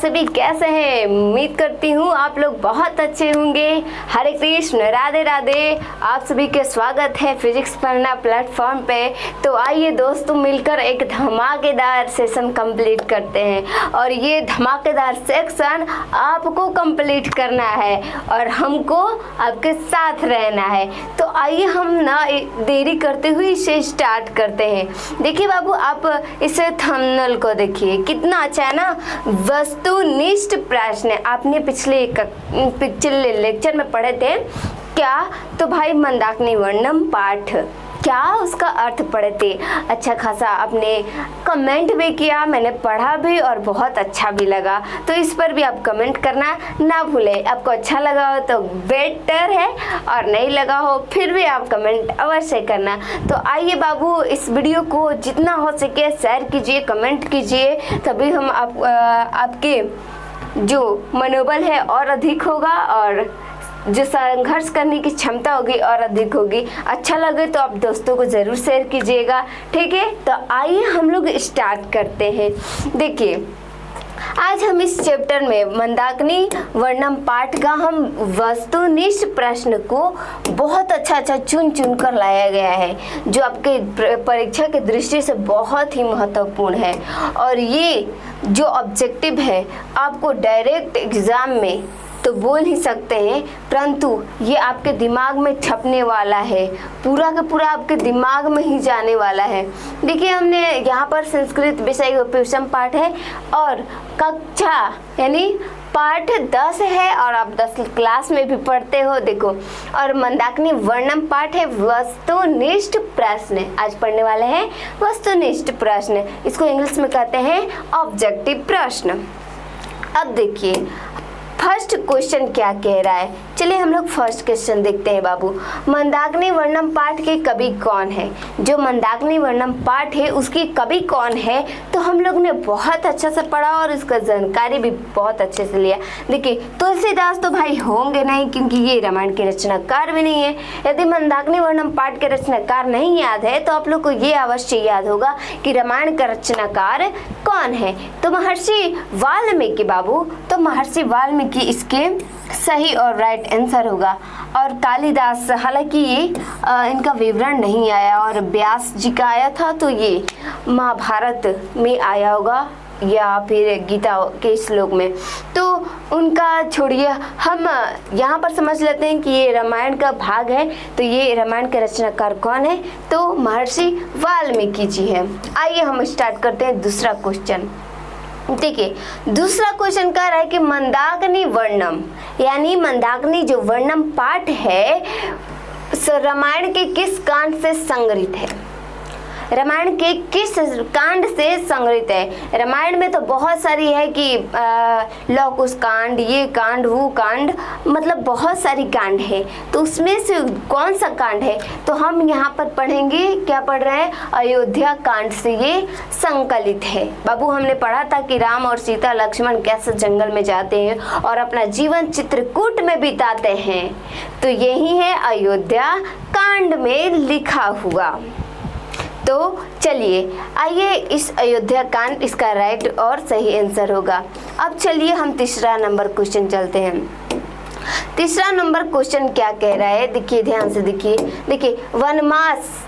सभी कैसे हैं? उम्मीद करती हूँ आप लोग बहुत अच्छे होंगे। हरे कृष्ण, राधे राधे। आप सभी के स्वागत है फिजिक्स पढ़ना प्लेटफॉर्म पे। तो आइए दोस्तों मिलकर एक धमाकेदार सेशन कंप्लीट करते हैं और ये धमाकेदार सेक्शन आपको कंप्लीट करना है और हमको आपके साथ रहना है। तो आइए हम ना देरी करते हुए इसे स्टार्ट करते हैं। देखिए बाबू, आप इसे थंबनेल को देखिए, कितना अच्छा है ना। वस्तुनिष्ठ प्रश्न आपने पिछले लेक्चर में पढ़े थे क्या? तो भाई मंदाकिनी वर्णम पाठ क्या उसका अर्थ पढ़े थे। अच्छा खासा आपने कमेंट भी किया, मैंने पढ़ा भी और बहुत अच्छा भी लगा। तो इस पर भी आप कमेंट करना ना भूलें। आपको अच्छा लगा हो तो बेटर है और नहीं लगा हो फिर भी आप कमेंट अवश्य करना। तो आइए बाबू, इस वीडियो को जितना हो सके शेयर कीजिए, कमेंट कीजिए, तभी हम आपके जो मनोबल है और अधिक होगा और जो संघर्ष करने की क्षमता होगी और अधिक होगी। अच्छा लगे तो आप दोस्तों को ज़रूर शेयर कीजिएगा, ठीक है। तो आइए हम लोग स्टार्ट करते हैं। देखिए, आज हम इस चैप्टर में मंदाकिनी वर्णम पाठ का हम वस्तुनिष्ठ प्रश्न को बहुत अच्छा चुन कर लाया गया है, जो आपके परीक्षा की दृष्टि से बहुत ही महत्वपूर्ण है। और ये जो ऑब्जेक्टिव है आपको डायरेक्ट एग्जाम में तो बोल ही सकते हैं, परंतु ये आपके दिमाग में छपने वाला है, पूरा का पूरा आपके दिमाग में ही जाने वाला है। देखिए, हमने यहाँ पर संस्कृत विषय उपविषम पाठ है और कक्षा यानी पाठ 10 है और आप 10 क्लास में भी पढ़ते हो। देखो, और मंदाकिनी वर्णम पाठ है वस्तुनिष्ठ प्रश्न। आज पढ़ने वाले हैं वस्तुनिष्ठ प्रश्न, इसको इंग्लिश में कहते हैं ऑब्जेक्टिव प्रश्न। अब देखिए फर्स्ट क्वेश्चन क्या कह रहा है। चलिए हम लोग फर्स्ट क्वेश्चन देखते हैं बाबू। मंदाकिनी वर्णम पाठ के कवि कौन है? जो मंदाकिनी वर्णम पाठ है उसकी कवि कौन है? तो हम लोग ने बहुत अच्छा से पढ़ा और इसका जानकारी भी बहुत अच्छे से लिया। देखिए, तुलसीदास तो भाई होंगे नहीं, क्योंकि ये रामायण के रचनाकार भी नहीं है। यदि मंदाकिनी वर्णम पाठ के रचनाकार नहीं याद है तो आप लोग को ये अवश्य याद होगा कि रामायण का रचनाकार कौन है। तो महर्षि वाल्मीकि बाबू। तो महर्षि वाल्मीकि इसके सही और राइट आंसर होगा। और कालिदास, हालांकि ये इनका विवरण नहीं आया और व्यास जी का आया था, तो ये महाभारत में आया होगा या फिर गीता के श्लोक में। तो उनका छोड़िए, हम यहाँ पर समझ लेते हैं कि ये रामायण का भाग है। तो ये रामायण के रचनाकार कौन है? तो महर्षि वाल्मीकि जी हैं। आइए हम स्टार्ट करते हैं दूसरा क्वेश्चन। देखिए, दूसरा क्वेश्चन कह रहा है कि मंदाकिनी वर्णम यानी मंदाकिनी जो वर्णम पाठ है रामायण के किस कांड से संग्रहित है? रामायण के किस कांड से संग्रहित है? रामायण में तो बहुत सारी है कि लव कुश कांड, ये कांड, वो कांड, मतलब बहुत सारी कांड है। तो उसमें से कौन सा कांड है? तो हम यहाँ पर पढ़ेंगे, क्या पढ़ रहे हैं? अयोध्या कांड से ये संकलित है। बाबू, हमने पढ़ा था कि राम और सीता लक्ष्मण कैसे जंगल में जाते हैं और अपना जीवन चित्रकूट में बिताते हैं। तो यही है अयोध्या कांड में लिखा हुआ। तो चलिए आइए, इस अयोध्या कांड इसका राइट और सही आंसर होगा। अब चलिए हम तीसरा नंबर क्वेश्चन चलते हैं। तीसरा नंबर क्वेश्चन क्या कह रहा है? देखिए, ध्यान से देखिए, वनवास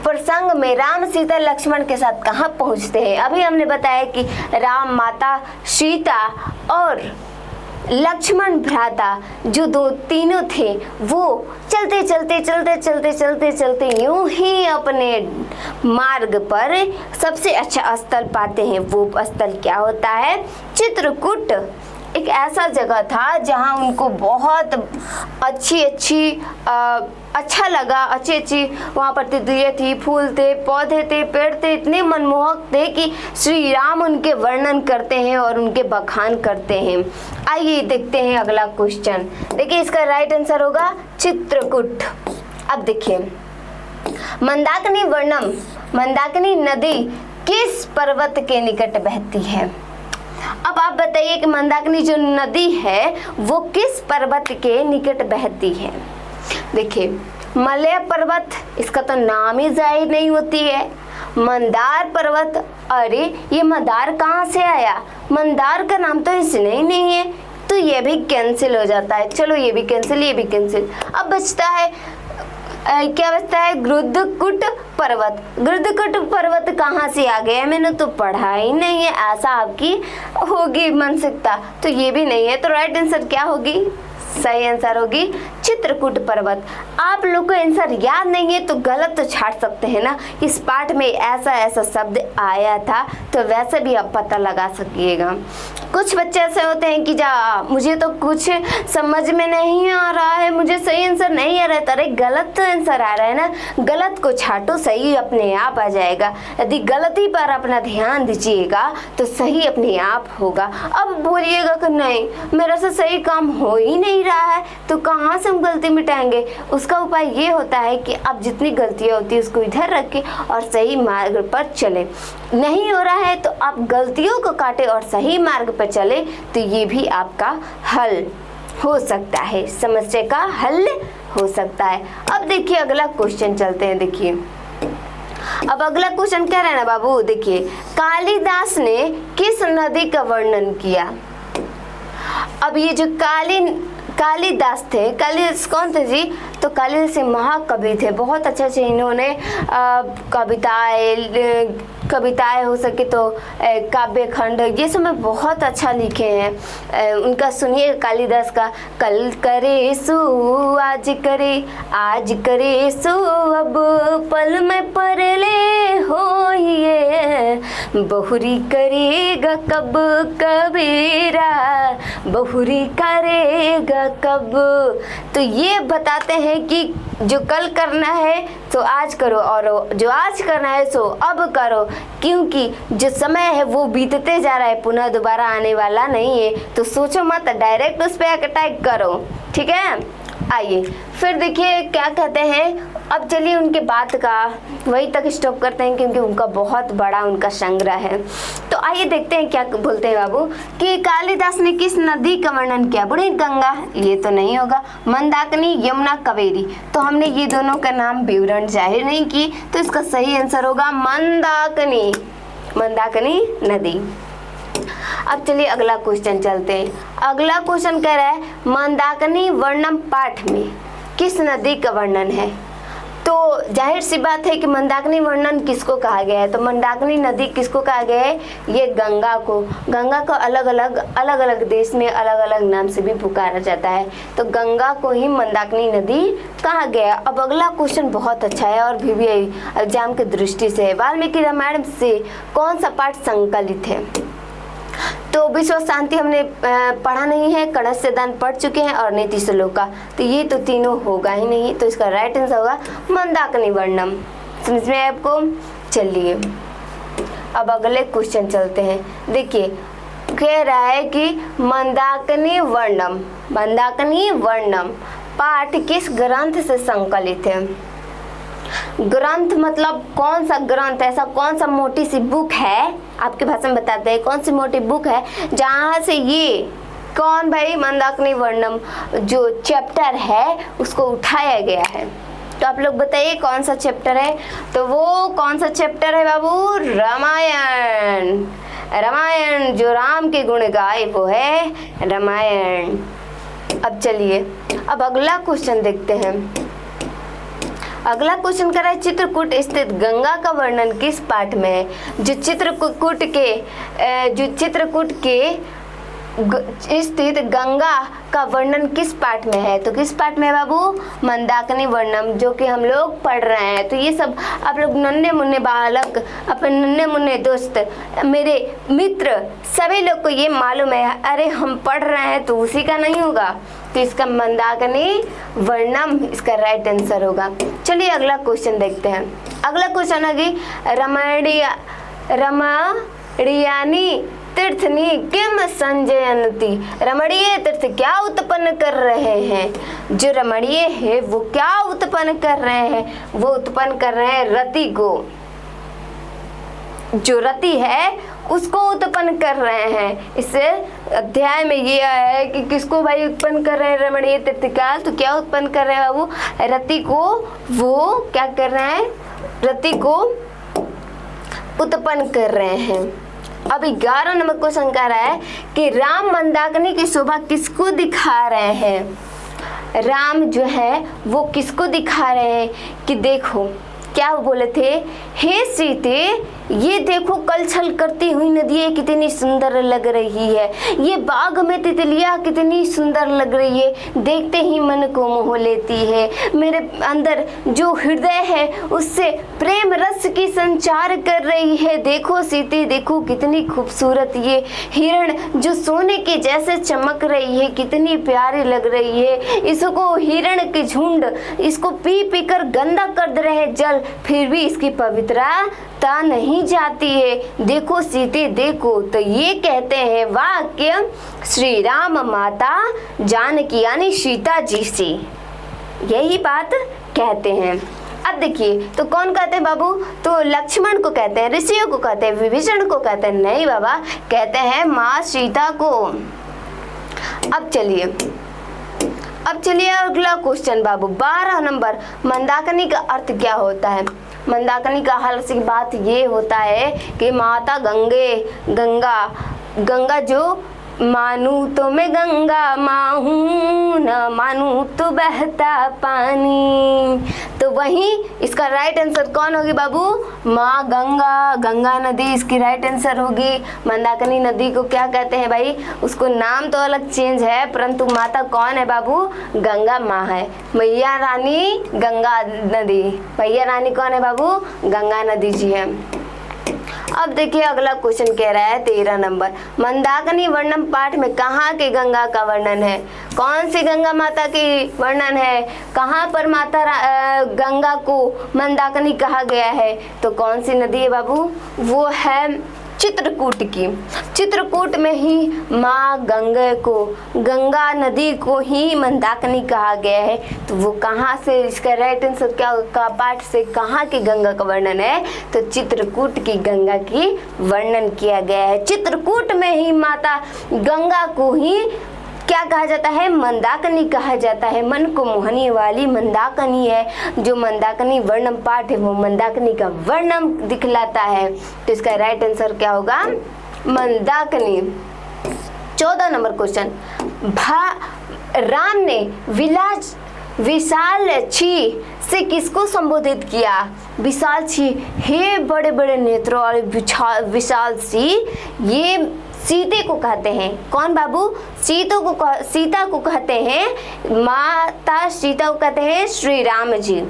प्रसंग में राम सीता लक्ष्मण के साथ कहाँ पहुँचते हैं? अभी हमने बताया कि राम, माता सीता और लक्ष्मण भ्राता जो तीनों थे वो चलते यूं ही अपने मार्ग पर सबसे अच्छा स्थल पाते हैं। वो स्थल क्या होता है? चित्रकूट। एक ऐसा जगह था जहां उनको बहुत अच्छा लगा, अच्छी वहाँ पर तितलियाँ थी, फूल थे, पौधे थे, पेड़ थे, इतने मनमोहक थे कि श्री राम उनके वर्णन करते हैं और उनके बखान करते हैं। आइए देखते हैं अगला क्वेश्चन। देखिए, इसका राइट आंसर होगा चित्रकूट। अब देखिए, मंदाकिनी वर्णम, मंदाकिनी नदी किस पर्वत के निकट बहती है? अब आप बताइए कि मंदाकिनी जो नदी है वो किस पर्वत के निकट बहती है? देखिए, मलय पर्वत, इसका तो नाम ही जाहिर नहीं होती है। मंदार पर्वत। अरे ये मंदार कहाँ से आया? मंदार का नाम तो इसने ही नहीं है, तो ये भी कैंसिल हो जाता है। चलो ये भी कैंसिल, ये भी कैंसिल। अब बचता है क्या बचता है? गृद्धकुट पर्वत। गृद्धकुट पर्वत कहाँ से आ गया? मैंने तो पढ़ा ही नहीं है, ऐसा आपकी होगी मानसिकता, तो ये भी नहीं है। तो राइट आंसर क्या होगी? सही आंसर होगी चित्रकूट पर्वत। आप लोग को आंसर याद नहीं है तो गलत तो छाट सकते हैं ना, इस पाठ में ऐसा ऐसा शब्द आया था, तो वैसे भी आप पता लगा सकिएगा। कुछ बच्चे ऐसे होते हैं कि जा मुझे तो कुछ समझ में नहीं आ रहा है, मुझे सही आंसर नहीं आ रहा है। अरे गलत तो आंसर आ रहा है ना, गलत को छाटो, सही अपने आप आ जाएगा। यदि गलती पर अपना ध्यान दीजिएगा तो सही अपने आप होगा। अब बोलिएगा कि नहीं मेरा से सही काम हो ही नहीं रहा है, तो कहाँ से हम गलती मिटाएंगे? उसका उपाय ये होता है कि आप जितनी गलतियाँ होती है उसको इधर रखें और सही मार्ग पर चलें। नहीं हो रहा है तो आप गलतियों को काटें और सही मार्ग पर चले, तो ये भी आपका हल हो सकता है, समस्या का हल हो सकता है। अब देखिए अगला क्वेश्चन चलते हैं। देखिए अब अगला क्वेश्चन कह रहे हैं ना बाबू, देखिए कालिदास ने किस नदी का वर्णन किया? अब ये जो कालिदास थे, कालिदास कौन थे जी? तो कालिदास महाकवि थे, बहुत अच्छे इन्होंने कविताएं हो सके तो काव्य खंड ये सब में बहुत अच्छा लिखे हैं। उनका सुनिए कालिदास का, कल करे सो आज करे सो अब पल में परले हो ये, बहुरी करेगा कब कबीरा, बहुरी करेगा कब। तो ये बताते हैं कि जो कल करना है तो आज करो, और जो आज करना है सो अब करो, क्योंकि जो समय है वो बीतते जा रहा है, पुनः दोबारा आने वाला नहीं है। तो सोचो मत, डायरेक्ट उस पर अटैक करो, ठीक है। आइए फिर देखिए क्या कहते हैं। अब चलिए उनके बात का वही तक स्टॉप करते हैं, क्योंकि उनका बहुत बड़ा उनका संग्रह है। तो आइए देखते हैं क्या बोलते हैं बाबू कि कालिदास ने किस नदी का वर्णन किया? बुढ़ी गंगा, ये तो नहीं होगा। मंदाकिनी, यमुना, कावेरी, तो हमने ये दोनों का नाम विवरण जाहिर नहीं की, तो इसका सही आंसर होगा मंदाकिनी, मंदाकिनी नदी। अब चलिए अगला क्वेश्चन चलते हैं। अगला क्वेश्चन कह रहा है मंदाकिनी वर्णम पाठ में किस नदी का वर्णन है? तो जाहिर सी बात है कि मंदाकिनी वर्णन किसको कहा गया है? तो मंदाकिनी नदी किसको कहा गया है? ये गंगा को। गंगा को अलग अलग देश में अलग अलग नाम से भी पुकारा जाता है, तो गंगा को ही मंदाकिनी नदी कहा गया। अब अगला क्वेश्चन बहुत अच्छा है और भी एग्जाम की दृष्टि से, वाल्मीकि रामायण से कौन सा पाठ संकलित है? तो विश्व शांति हमने पढ़ा नहीं है, कणस्यदान पढ़ चुके हैं और नीति श्लोका, तो ये तो तीनों होगा ही नहीं, तो इसका राइट आंसर होगा मंदाकिनी वर्णम। समझ में आया आपको? चलिए अब अगले क्वेश्चन चलते हैं। देखिए कह रहा है कि मंदाकिनी वर्णम पाठ किस ग्रंथ से संकलित है? ग्रंथ मतलब कौन सा ग्रंथ, ऐसा कौन सा मोटी सी बुक है, आपके भाषा में बताते हैं कौन सी मोटी बुक है जहाँ से ये कौन भाई मंदाकिनी वर्णम जो चैप्टर है उसको उठाया गया है। तो आप लोग बताइए कौन सा चैप्टर है? तो वो कौन सा चैप्टर है बाबू? रामायण। रामायण जो राम के गुण गाए वो है रामायण। अब चलिए अब अगला क्वेश्चन देखते हैं। अगला क्वेश्चन कर रहा है चित्रकूट स्थित गंगा का वर्णन किस पाठ में है? जो चित्रकूट के स्थित गंगा का वर्णन किस पाठ में है? तो किस पाठ में है बाबू? मंदाकिनी वर्णम, जो कि हम लोग पढ़ रहे हैं। तो ये सब आप लोग नन्हे मुन्ने बालक, अपने नन्हे मुन्ने दोस्त, मेरे मित्र, सभी लोग को ये मालूम है। अरे हम पढ़ रहे हैं तो उसी का नहीं होगा, तो इसका मंदाकिनी वर्णम इसका राइट आंसर होगा। चलिए अगला क्वेश्चन देखते हैं। अगला क्वेश्चन है कि रमणीयानी तीर्थनी किम संजयंती, रमणीय तीर्थ क्या उत्पन्न कर रहे हैं? जो रमणीय है वो क्या उत्पन्न कर रहे हैं? वो उत्पन्न कर रहे हैं रति को, जो रति है उसको उत्पन्न कर रहे हैं। इस अध्याय में ये आया है कि किसको भाई उत्पन्न कर रहे हैं रमणीय तीर्थ का? तो क्या उत्पन्न कर रहे हैं बाबू? रति को। वो क्या कर रहे हैं? रति को उत्पन्न कर रहे हैं। अब 11 नंबर क्वेश्चन कह रहा है कि राम मंदाकिनी की शोभा किसको दिखा रहे हैं। राम जो है वो किसको दिखा रहे हैं कि देखो क्या वो बोले थे, हे सीते ये देखो कलछल करती हुई नदी कितनी सुंदर लग रही है, ये बाग में तितलियां कितनी सुंदर लग रही है, देखते ही मन को मोह लेती है, मेरे अंदर जो हृदय है उससे प्रेम रस की संचार कर रही है। देखो सीते देखो कितनी खूबसूरत ये हिरण जो सोने के जैसे चमक रही है, कितनी प्यारी लग रही है, इसको हिरण के झुंड इसको पी पी कर गंदा कर दे रहे जल, फिर भी इसकी पवित्रता नहीं जाती है। देखो सीते देखो। तो ये कहते हैं वाक्य श्री राम माता जानकी यानी सीता जी से यही बात कहते हैं। अब देखिए तो कौन कहते हैं बाबू, तो लक्ष्मण को कहते हैं, ऋषियों को कहते हैं, विभीषण को कहते हैं, नहीं बाबा कहते हैं माँ सीता को। अब चलिए अगला क्वेश्चन बाबू 12 नंबर, मंदाकिनी का अर्थ क्या होता है। मंदाकिनी का हल की बात ये होता है कि माता गंगा जो मानू तो मैं गंगा माँ हूँ, न मानू तो बहता पानी। तो वहीं इसका राइट आंसर कौन होगी बाबू, माँ गंगा नदी इसकी राइट आंसर होगी। मंदाकिनी नदी को क्या कहते हैं भाई, उसको नाम तो अलग चेंज है परंतु माता कौन है बाबू, गंगा माँ है। मैया रानी गंगा नदी, मैया रानी कौन है बाबू, गंगा नदी जी है। अब देखिए अगला क्वेश्चन कह रहा है 13 नंबर, मंदाकिनी वर्णन पाठ में कहाँ के गंगा का वर्णन है, कौन सी गंगा माता की वर्णन है, कहाँ पर माता गंगा को मंदाकिनी कहा गया है। तो कौन सी नदी है बाबू, वो है चित्रकूट की। चित्रकूट में ही माँ गंगा नदी को ही मंदाकिनी कहा गया है। तो वो कहाँ से, इसका राइट आंसर क्या का पाठ से कहाँ की गंगा का वर्णन है, तो चित्रकूट की गंगा की वर्णन किया गया है। चित्रकूट में ही माता गंगा को ही क्या कहा जाता है, मंदाकिनी कहा जाता है। मन को मोहनी वाली मंदाकिनी है। जो मंदाकिनी वर्णन पाठ है वो मंदाकिनी का वर्णन दिखलाता है। तो इसका राइट आंसर क्या होगा, मंदाकिनी। 14 नंबर क्वेश्चन, राम ने विशाल छी से किसको संबोधित किया। विशाल छी, हे बड़े बड़े नेत्रों वाले विशाल सी, ये सीते को कहते हैं। कौन बाबू, सीता को कहते हैं, माता सीता को कहते हैं श्री राम जी।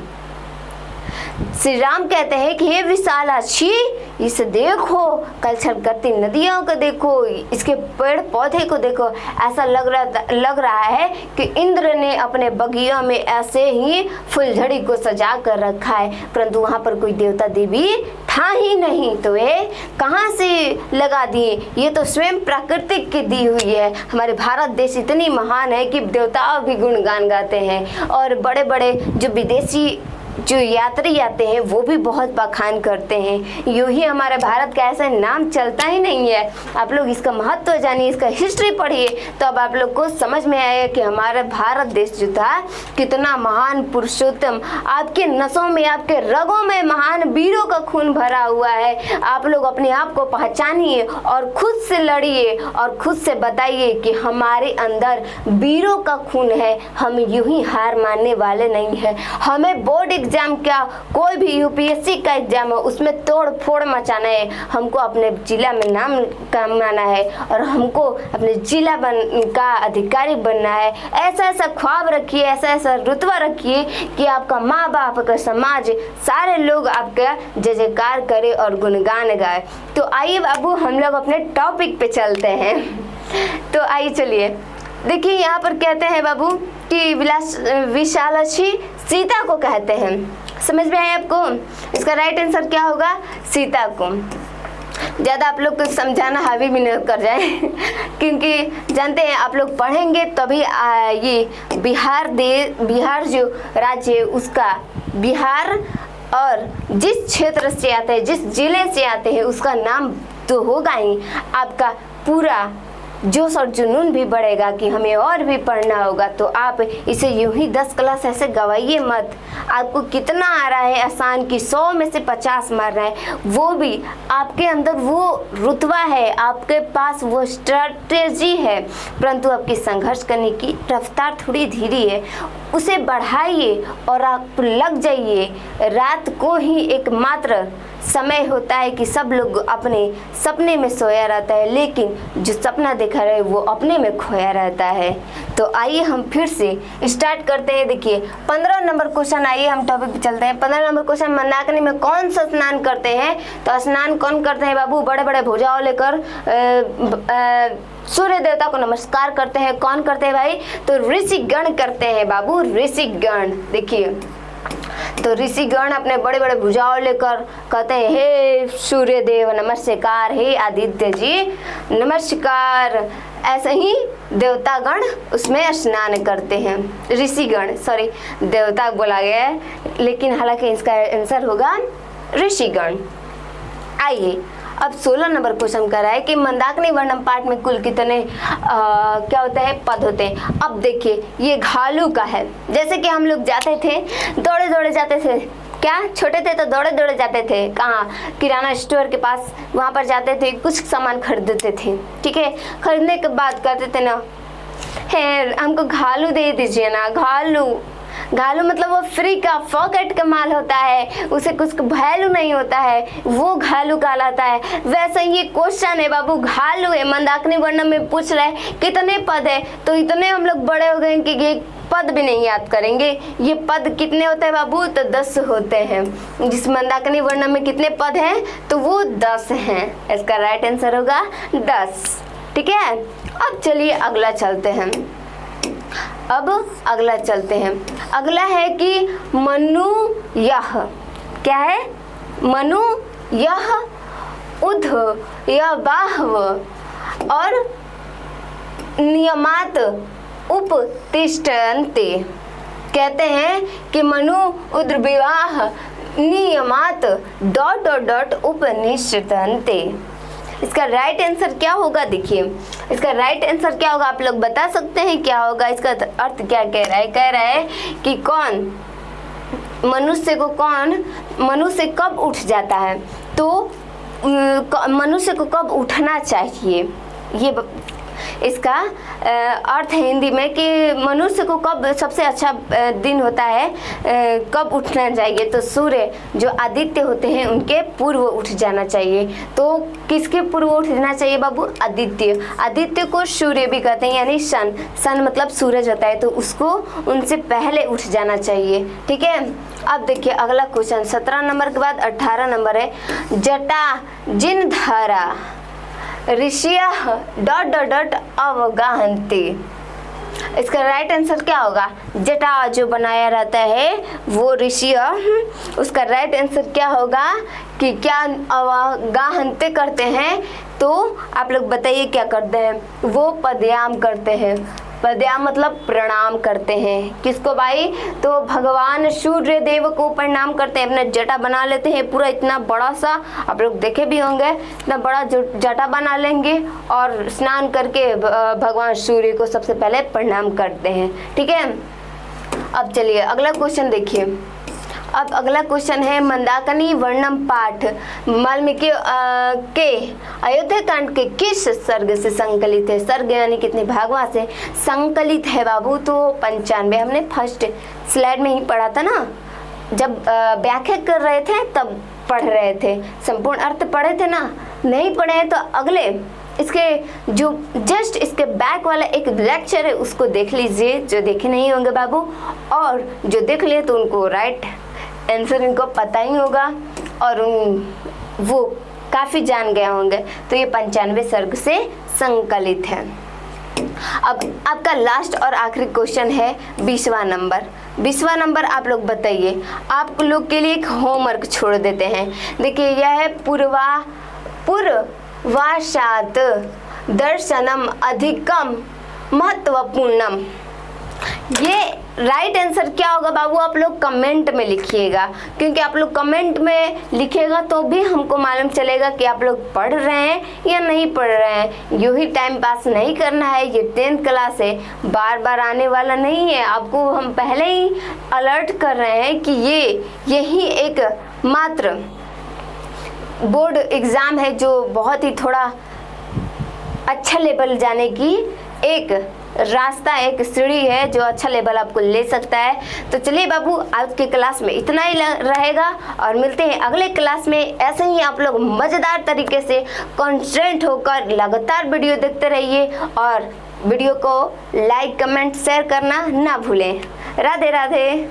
श्री राम कहते हैं कि हे विशालाक्षी, इसे देखो, कलछल करती नदियों को देखो, इसके पेड़ पौधे को देखो, ऐसा लग रहा है कि इंद्र ने अपने बगिया में ऐसे ही फुलझड़ी को सजा कर रखा है, परंतु वहाँ पर कोई देवता देवी था ही नहीं। तो ये कहाँ से लगा दिए, ये तो स्वयं प्राकृतिक की दी हुई है। हमारे भारत देश इतनी महान है कि देवताओं भी गुणगान गाते हैं और बड़े बड़े जो विदेशी जो यात्री आते हैं वो भी बहुत बखान करते हैं। यूं ही हमारे भारत का ऐसा नाम चलता ही नहीं है। आप लोग इसका महत्व जानिए, इसका हिस्ट्री पढ़िए, तो अब आप लोग को समझ में आएगा कि हमारा भारत देश जो था कितना महान, पुरुषोत्तम, आपके नसों में, आपके रगों में महान वीरों का खून भरा हुआ है। आप लोग अपने आप को पहचानिए और खुद से लड़िए और खुद से बताइए कि हमारे अंदर वीरों का खून है। हम यूं ही हार मानने वाले नहीं है। हमें बोर्ड एग्जाम क्या, कोई भी यूपीएससी का एग्जाम है, उसमें तोड़ फोड़ मचाना है। हमको अपने जिला में नाम कमाना है और हमको अपने जिला का अधिकारी बनना है। ऐसा ऐसा ख्वाब रखिए, ऐसा ऐसा रुतबा रखिए कि आपका माँ बाप का समाज सारे लोग आपका जय जयकार करे और गुणगान गाए। तो आइए बाबू हम लोग अपने टॉपिक पे चलते हैं। तो आइए चलिए देखिए, यहाँ पर कहते हैं बाबू कि विशालाक्षी सीता को कहते हैं। समझ में आया आपको? इसका राइट आंसर क्या होगा, सीता को। ज़्यादा आप लोग को समझाना हावी भी न कर जाए क्योंकि जानते हैं आप लोग पढ़ेंगे तभी ये बिहार जो राज्य है उसका, बिहार और जिस क्षेत्र से आते हैं, जिस जिले से आते हैं, उसका नाम तो होगा ही। आपका पूरा जोश और जुनून भी बढ़ेगा कि हमें और भी पढ़ना होगा। तो आप इसे यूं ही 10 क्लास ऐसे गवाइए मत। आपको कितना आ रहा है आसान कि 100 में से 50 मार रहा है, वो भी आपके अंदर वो रुतबा है, आपके पास वो स्ट्रैटेजी है, परंतु आपकी संघर्ष करने की रफ्तार थोड़ी धीरे है। उसे बढ़ाइए और आप लग जाइए। रात को ही एकमात्र समय होता है कि सब लोग अपने सपने में सोया रहता है, लेकिन जो सपना देखा रहे वो अपने में खोया रहता है। तो आइए हम फिर से स्टार्ट करते हैं। देखिए 15 नंबर क्वेश्चन, आइए हम टॉपिक पे चलते हैं। 15 नंबर क्वेश्चन, मंदाकिनी में कौन सा स्नान करते हैं? तो स्नान कौन करते हैं बाबू? बड़े बड़े भुजाओं लेकर सूर्य देवता को नमस्कार करते हैं। कौन करते हैं भाई? तो ऋषिगण करते हैं बाबू, ऋषिगण। देखिए तो ऋषिगण अपने बड़े बड़े भुजाओं लेकर कहते हैं, हे सूर्य देव नमस्कार, हे आदित्य जी नमस्कार। ऐसे ही देवतागण उसमें स्नान करते हैं। ऋषिगण, सॉरी देवता बोला गया है, लेकिन हालांकि इसका आंसर होगा ऋषिगण। आइए अब 16 नंबर क्वेश्चन कर रहा है कि मंदाकिनी वर्णम पाठ में कुल कितने क्या होते हैं? पद होते हैं। अब देखिए ये घालू का है। जैसे कि हम लोग जाते थे, दौड़े दौड़े जाते थे, क्या छोटे थे तो दौड़े दौड़े जाते थे, कहाँ? किराना स्टोर के पास, वहाँ पर जाते थे, कुछ सामान खरीदते थे। ठीक है, खरीदने के बाद कहते थे ना, है हमको घालू दे दीजिए ना। घालू घालू मतलब वो फ्री का, पॉकेट का माल होता है, उसे कुछ वैल्यू नहीं होता है, वो घालू कहलाता है। वैसे ही ये क्वेश्चन है बाबू, घालू है, मंदाकिनी वर्णम में पूछ रहा है कितने पद है। तो इतने हम लोग बड़े हो गए कि ये पद भी नहीं याद करेंगे। ये पद कितने होते हैं बाबू? तो 10 होते हैं। जिस मंदाकिनी वर्णम में कितने पद हैं? तो वो 10 हैं। इसका राइट आंसर होगा 10। ठीक है, अब चलिए अगला चलते हैं। अब अगला चलते हैं। अगला है कि मनु यह, क्या है? मनु यह उध या बाहव और नियमात उपतिष्ठन्ते। कहते हैं कि मनु उद्र विवाह नियमात ... उपनिष्ठन्ते। इसका राइट आंसर क्या होगा? देखिए इसका राइट आंसर क्या होगा, आप लोग बता सकते हैं क्या होगा? इसका अर्थ क्या कह रहा है? कह रहा है कि कौन मनुष्य को, कौन मनुष्य कब उठ जाता है, तो मनुष्य को कब उठना चाहिए, ये इसका अर्थ है हिंदी में कि मनुष्य को कब सबसे अच्छा दिन होता है, कब उठना चाहिए। तो सूर्य जो आदित्य होते हैं उनके पूर्व उठ जाना चाहिए। तो किसके पूर्व उठ जाना चाहिए बाबू? आदित्य। आदित्य को सूर्य भी कहते हैं, यानी सन। सन मतलब सूरज होता है, तो उसको उनसे पहले उठ जाना चाहिए। ठीक है, अब देखिए अगला क्वेश्चन 17 नंबर के बाद 18 नंबर है। जटा जिन धारा ऋषियः ... अवगाहन्ति। इसका राइट आंसर क्या होगा? जटा जो बनाया रहता है वो ऋषि, उसका राइट आंसर क्या होगा कि क्या अवगाहन्ते करते हैं? तो आप लोग बताइए क्या करते हैं? वो पदयाम करते हैं। पदयाम मतलब प्रणाम करते हैं। किसको भाई? तो भगवान सूर्य देव को प्रणाम करते हैं। अपना जटा बना लेते हैं पूरा इतना बड़ा सा, आप लोग देखे भी होंगे, इतना बड़ा जटा बना लेंगे और स्नान करके भगवान सूर्य को सबसे पहले प्रणाम करते हैं। ठीक है, अब चलिए अगला क्वेश्चन देखिए। अब अगला क्वेश्चन है मंदाकिनी वर्णम पाठ वाल्मीकि के अयोध्या कांड के किस सर्ग से संकलित है? सर्ग यानी कितने भागों से संकलित है बाबू? तो 95। हमने फर्स्ट स्लाइड में ही पढ़ा था ना, जब व्याख्या कर रहे थे तब पढ़ रहे थे। संपूर्ण अर्थ पढ़े थे ना? नहीं पढ़े हैं तो अगले इसके जो जस्ट इसके बैक वाला एक लेक्चर है उसको देख लीजिए, जो देखे नहीं होंगे बाबू, और जो देख लिए तो उनको राइट आंसर इनको पता ही होगा और वो काफ़ी जान गए होंगे। तो ये 95 सर्ग से संकलित है। अब आपका लास्ट और आखिरी क्वेश्चन है 20वां नंबर। 20वां नंबर आप लोग बताइए, आप लोग के लिए एक होमवर्क छोड़ देते हैं। देखिए यह है पूर्वाशात दर्शनम अधिकम महत्वपूर्णम। ये राइट आंसर क्या होगा बाबू, आप लोग कमेंट में लिखिएगा, क्योंकि आप लोग कमेंट में लिखिएगा तो भी हमको मालूम चलेगा कि आप लोग पढ़ रहे हैं या नहीं पढ़ रहे हैं। यूं ही टाइम पास नहीं करना है, ये 10th क्लास है, बार बार आने वाला नहीं है। आपको हम पहले ही अलर्ट कर रहे हैं कि यही एक मात्र बोर्ड एग्ज़ाम है जो बहुत ही थोड़ा अच्छा लेवल जाने की एक रास्ता, एक सीढ़ी है जो अच्छा लेवल आपको ले सकता है। तो चलिए बाबू, आज की क्लास में इतना ही रहेगा और मिलते हैं अगले क्लास में। ऐसे ही आप लोग मज़ेदार तरीके से कॉन्सेंट्रेट होकर लगातार वीडियो देखते रहिए और वीडियो को लाइक, कमेंट, शेयर करना ना भूलें। राधे राधे।